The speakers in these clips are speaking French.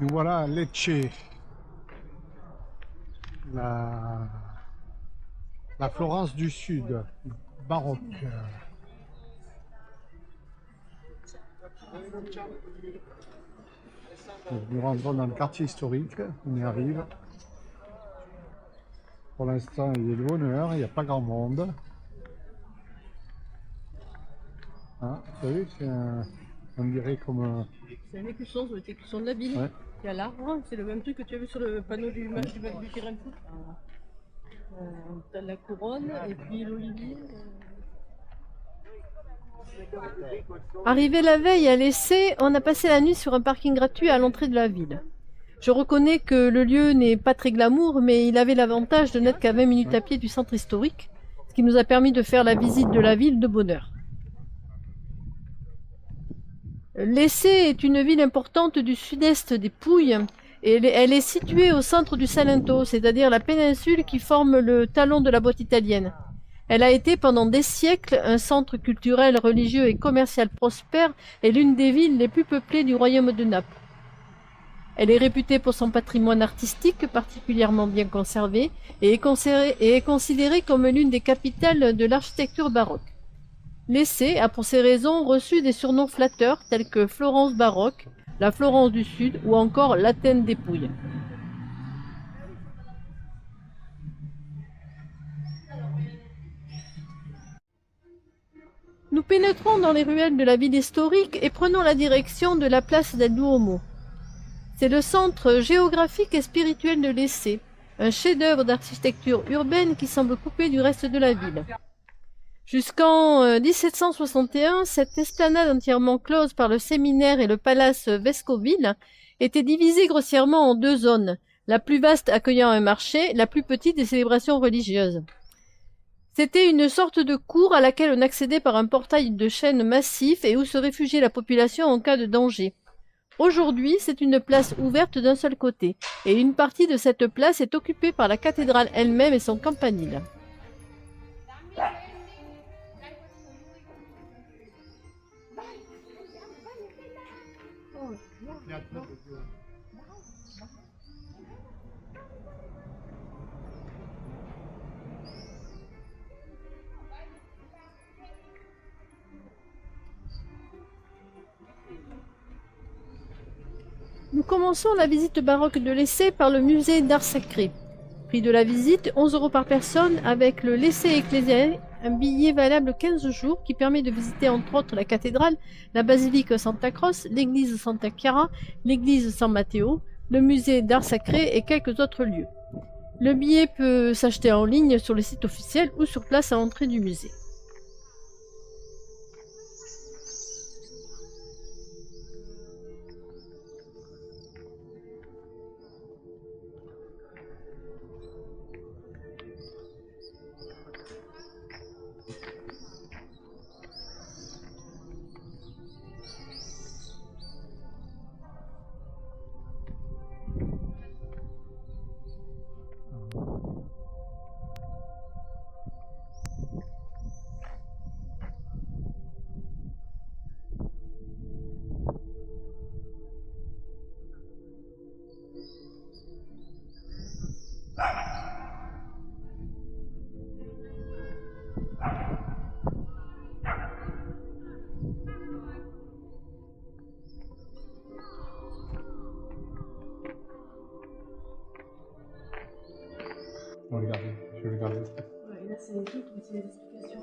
Nous voilà à Lecce, la, la Florence du Sud, baroque. Donc, nous rentrons dans le quartier historique, on y arrive. Pour l'instant, il y a de bonne heure, il n'y a pas grand monde. Hein, vous savez, on dirait comme... C'est un écusson, c'est l'écusson de la ville. ouais. Il y a l'arbre, c'est le même truc que tu as vu sur le panneau du match du terrain de foot. T'as la couronne et puis l'olivier. Arrivé la veille à l'essai, on a passé la nuit sur un parking gratuit à l'entrée de la ville. Je reconnais que le lieu n'est pas très glamour, mais il avait l'avantage de n'être qu'à 20 minutes à pied du centre historique, ce qui nous a permis de faire la visite de la ville de bonne heure. L'Essai est une ville importante du sud-est des Pouilles, et elle est située au centre du Salento, c'est-à-dire la péninsule qui forme le talon de la boîte italienne. Elle a été pendant des siècles un centre culturel, religieux et commercial prospère et l'une des villes les plus peuplées du royaume de Naples. Elle est réputée pour son patrimoine artistique particulièrement bien conservé et est considérée comme l'une des capitales de l'architecture baroque. L'Essai a pour ces raisons reçu des surnoms flatteurs tels que Florence baroque, la Florence du Sud ou encore l'Athènes des Pouilles. Nous pénétrons dans les ruelles de la ville historique et prenons la direction de la place del Duomo. C'est le centre géographique et spirituel de l'Essai, un chef-d'œuvre d'architecture urbaine qui semble coupé du reste de la ville. Jusqu'en 1761, cette esplanade entièrement close par le séminaire et le palace Vescovile était divisée grossièrement en deux zones, la plus vaste accueillant un marché, la plus petite des célébrations religieuses. C'était une sorte de cour à laquelle on accédait par un portail de chêne massif et où se réfugiait la population en cas de danger. Aujourd'hui, c'est une place ouverte d'un seul côté, et une partie de cette place est occupée par la cathédrale elle-même et son campanile. Nous commençons la visite baroque de l'Essai par le musée d'art sacré. Prix de la visite, 11 € par personne avec le laissez ecclésiae, un billet valable 15 jours qui permet de visiter entre autres la cathédrale, la basilique Santa Croce, l'église Santa Chiara, l'église San Matteo, le musée d'art sacré et quelques autres lieux. Le billet peut s'acheter en ligne sur le site officiel ou sur place à l'entrée du musée. Regardez, je vais regarder. Ouais, là, c'est les trucs, mais c'est les explications.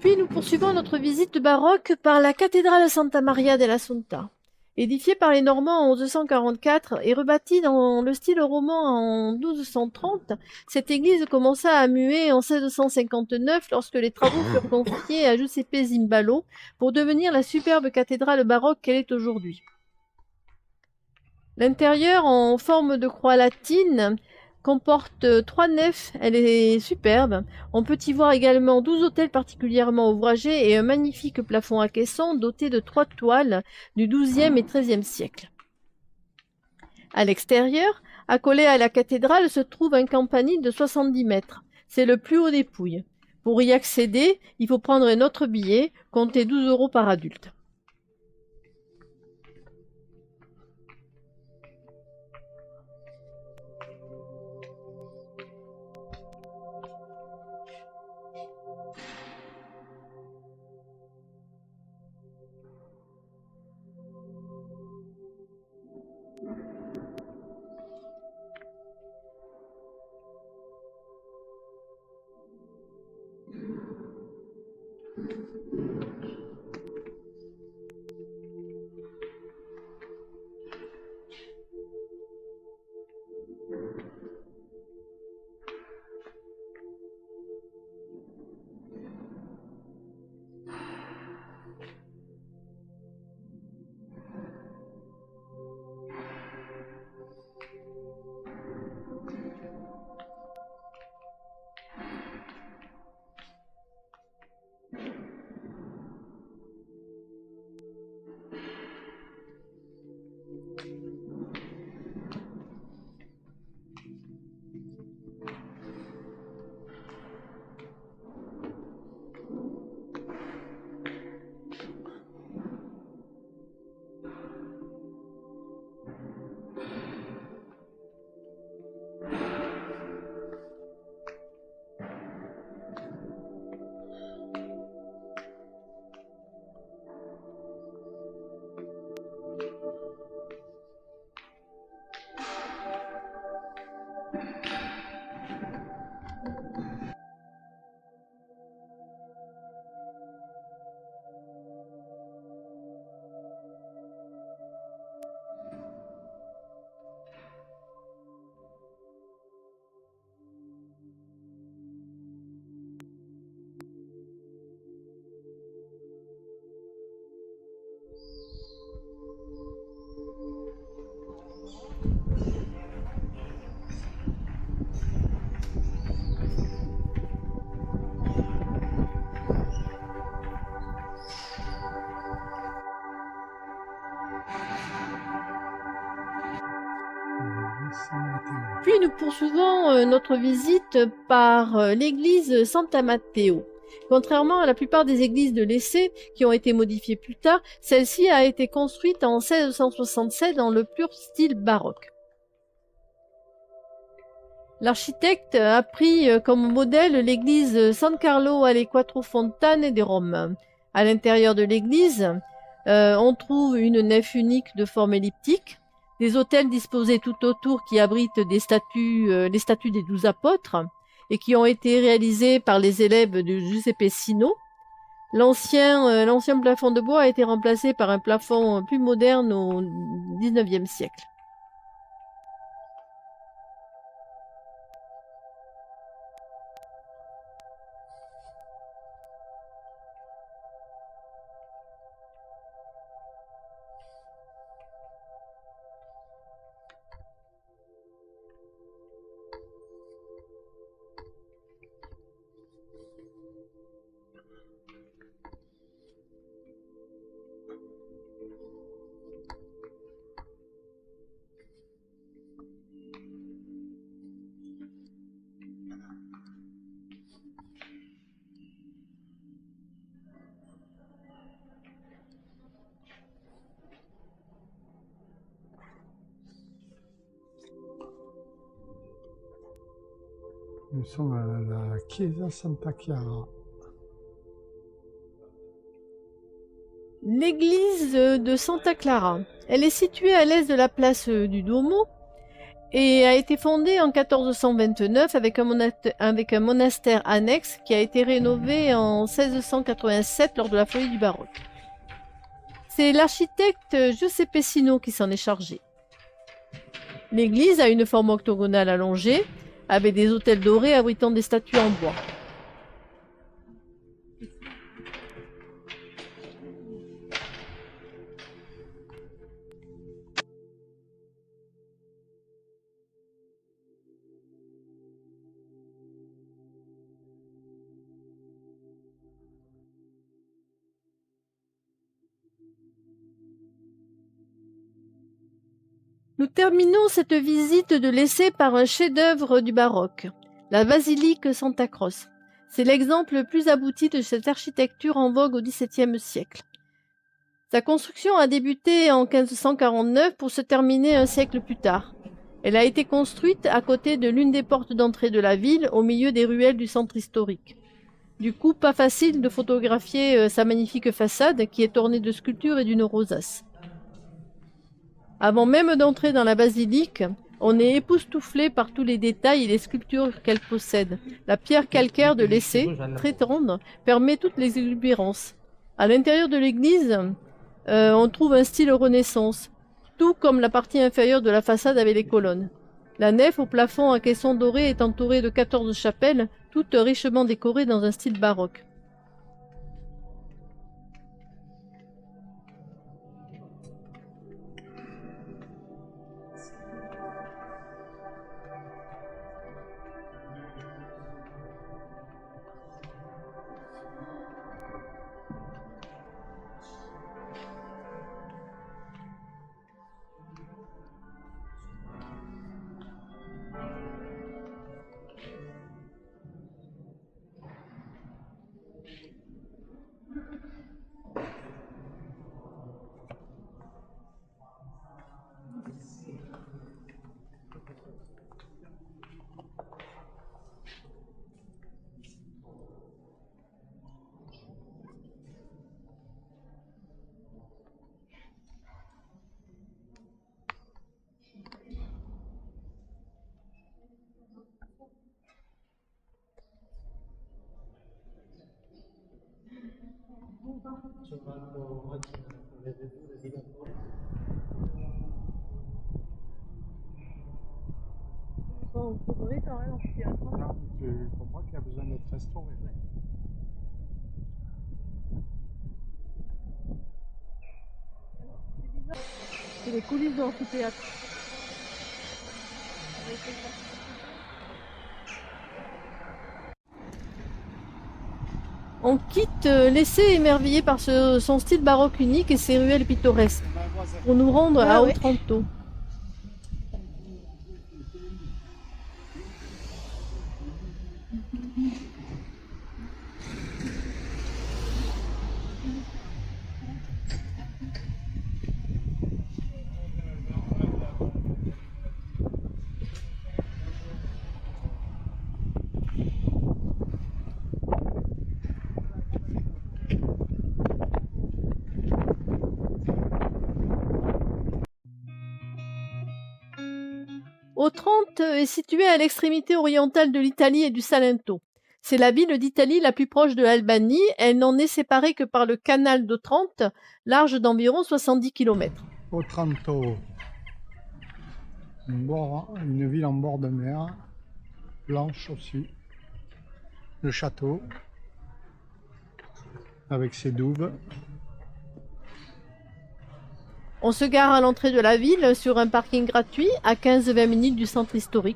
Puis nous poursuivons notre visite baroque par la cathédrale Santa Maria dell'Assunta. Édifiée par les Normands en 1144 et rebâtie dans le style roman en 1230, cette église commença à muer en 1659 lorsque les travaux furent confiés à Giuseppe Zimbalo pour devenir la superbe cathédrale baroque qu'elle est aujourd'hui. L'intérieur, en forme de croix latine, comporte 3 nefs, elle est superbe. On peut y voir également 12 autels particulièrement ouvragés et un magnifique plafond à caissons doté de 3 toiles du XIIe et XIIIe siècle. À l'extérieur, accolé à la cathédrale, se trouve un campanile de 70 mètres. C'est le plus haut des Pouilles. Pour y accéder, il faut prendre un autre billet, comptez 12 € par adulte. Puis nous poursuivons notre visite par l'église Santa Matteo. Contrairement à la plupart des églises de l'Essai qui ont été modifiées plus tard, celle-ci a été construite en 1667 dans le pur style baroque. L'architecte a pris comme modèle l'église San Carlo alle Quattro Fontane de Rome. À l'intérieur de l'église, on trouve une nef unique de forme elliptique, des autels disposés tout autour qui abritent les statues des 12 apôtres et qui ont été réalisés par les élèves de Giuseppe Sino. L'ancien plafond de bois a été remplacé par un plafond plus moderne au XIXe siècle. Nous sommes à la Chiesa Santa Chiara. L'église de Santa Clara. Elle est située à l'est de la place du Duomo et a été fondée en 1429 avec un monastère annexe qui a été rénové en 1687 lors de la folie du baroque. C'est l'architecte Giuseppe Sino qui s'en est chargé. L'église a une forme octogonale allongée, avec des autels dorés abritant des statues en bois. Nous terminons cette visite de l'essai par un chef-d'œuvre du baroque, la basilique Santa Croce. C'est l'exemple le plus abouti de cette architecture en vogue au XVIIe siècle. Sa construction a débuté en 1549 pour se terminer un siècle plus tard. Elle a été construite à côté de l'une des portes d'entrée de la ville, au milieu des ruelles du centre historique. Du coup, pas facile de photographier sa magnifique façade qui est ornée de sculptures et d'une rosace. Avant même d'entrer dans la basilique, on est époustouflé par tous les détails et les sculptures qu'elle possède. La pierre calcaire de l'essai, très tendre, permet toute l'exubérance. À l'intérieur de l'église, on trouve un style Renaissance, tout comme la partie inférieure de la façade avec les colonnes. La nef au plafond à caissons dorés est entourée de 14 chapelles, toutes richement décorées dans un style baroque. Bon, vous trouvez quand même amphithéâtre. Non, tu comprends qu'il y a besoin d'être restauré. C'est les coulisses de l'amphithéâtre. On quitte l'essai émerveillé par son style baroque unique et ses ruelles pittoresques, pour nous rendre à Otranto. Otrante est située à l'extrémité orientale de l'Italie et du Salento. C'est la ville d'Italie la plus proche de l'Albanie. Elle n'en est séparée que par le canal d'Otrante, large d'environ 70 km. Otranto, une ville en bord de mer, blanche aussi. Le château, avec ses douves. On se gare à l'entrée de la ville sur un parking gratuit à 15-20 minutes du centre historique.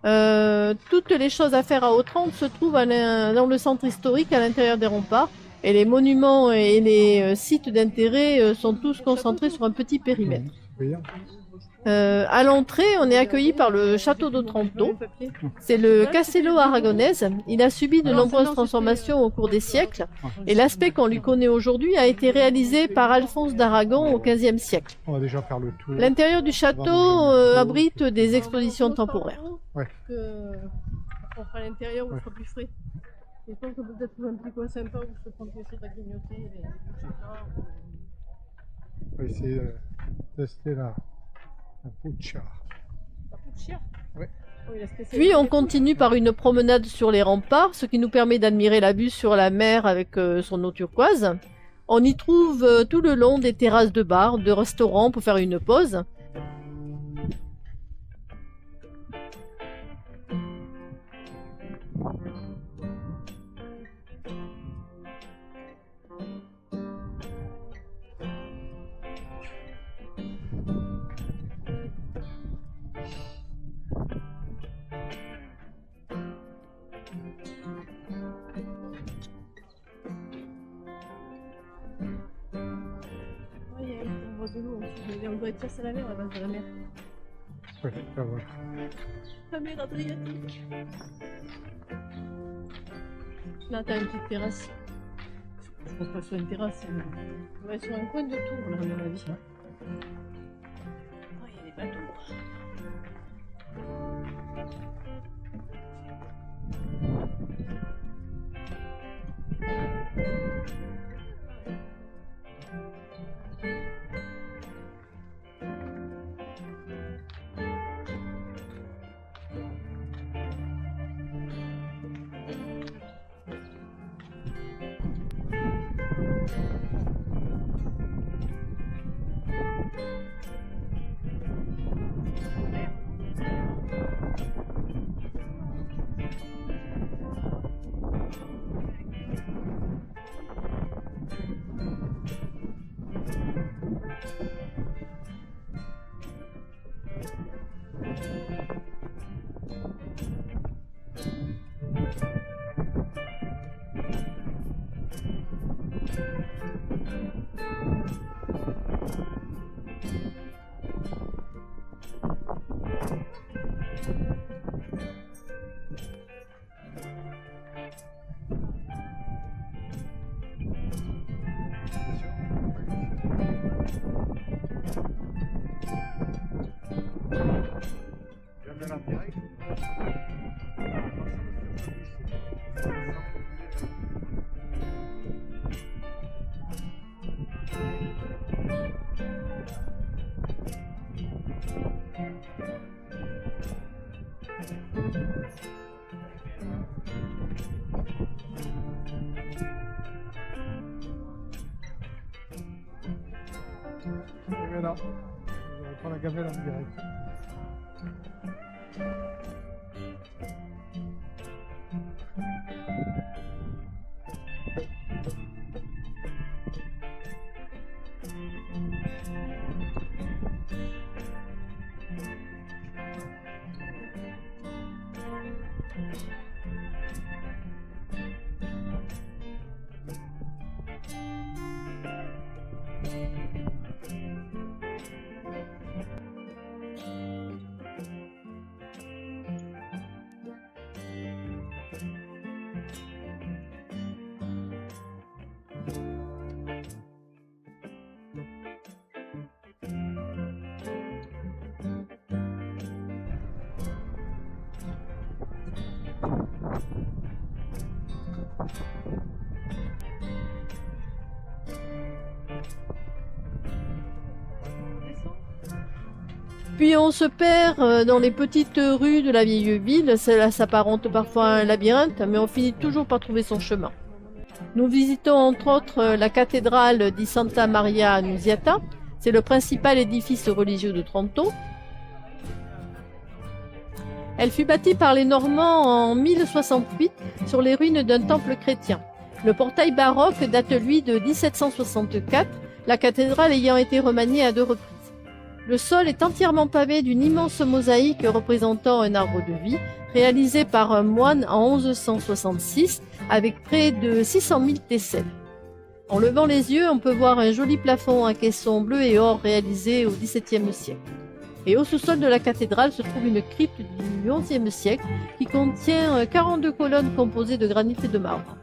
Toutes les choses à faire à Otrante se trouvent dans le centre historique à l'intérieur des remparts et les monuments et les sites d'intérêt sont tous concentrés sur un petit périmètre. À l'entrée, on est accueilli par le château d'Otranto. C'est le Castello Aragonese. Il a subi de nombreuses transformations au cours des siècles et l'aspect qu'on lui connaît aujourd'hui a été réalisé par Alphonse d'Aragon au XVe siècle. On va déjà faire le tour. L'intérieur du château abrite des expositions temporaires. Ouais. On fera l'intérieur où il sera plus frais. Je pense que peut-être un petit coin sympa où se prendre quelque chose à grignoter. On va essayer de tester la puccia. Chien. Ouais. Oui, la spécialité Puis on des continue par une promenade sur les remparts, ce qui nous permet d'admirer la vue sur la mer avec son eau turquoise. On y trouve tout le long des terrasses de bars, de restaurants pour faire une pause. Ouais, il y a une voie de l'eau aussi. Mais on doit être face à la mer, à la base de la mer. Ouais, ça va. La mer Adriatique. Là, t'as une petite terrasse. Je pense pas que ce soit une terrasse. On va être sur un coin de tour, là, à mon avis. Oh, il y a des bateaux. Et voilà. On reprend la gamelle en direct. Puis on se perd dans les petites rues de la vieille ville. Cela s'apparente parfois à un labyrinthe, mais on finit toujours par trouver son chemin. Nous visitons entre autres la cathédrale di Santa Maria Annunziata. C'est le principal édifice religieux de Trento. Elle fut bâtie par les Normands en 1068 sur les ruines d'un temple chrétien. Le portail baroque date lui de 1764, la cathédrale ayant été remaniée à 2 reprises. Le sol est entièrement pavé d'une immense mosaïque représentant un arbre de vie, réalisé par un moine en 1166, avec près de 600 000 tesselles. En levant les yeux, on peut voir un joli plafond à caissons bleus et or réalisé au XVIIe siècle. Et au sous-sol de la cathédrale se trouve une crypte du XIe siècle qui contient 42 colonnes composées de granit et de marbre.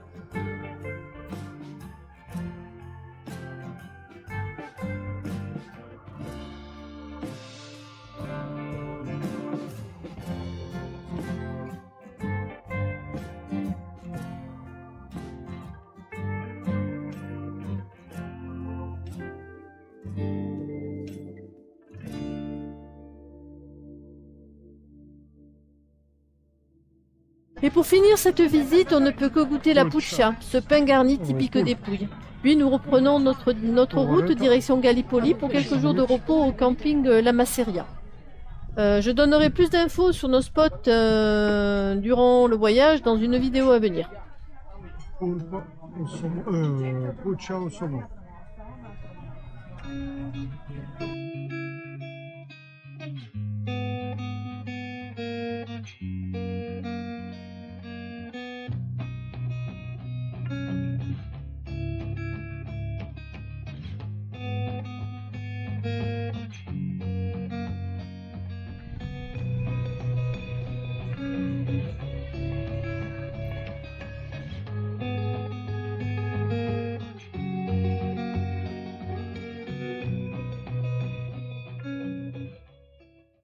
Et pour finir cette visite, on ne peut que goûter la puccia, ce pain garni typique des Pouilles. Puis nous reprenons notre route direction Gallipoli pour quelques jours de repos au camping La Masseria. Je donnerai plus d'infos sur nos spots durant le voyage dans une vidéo à venir. Puccia au saumon.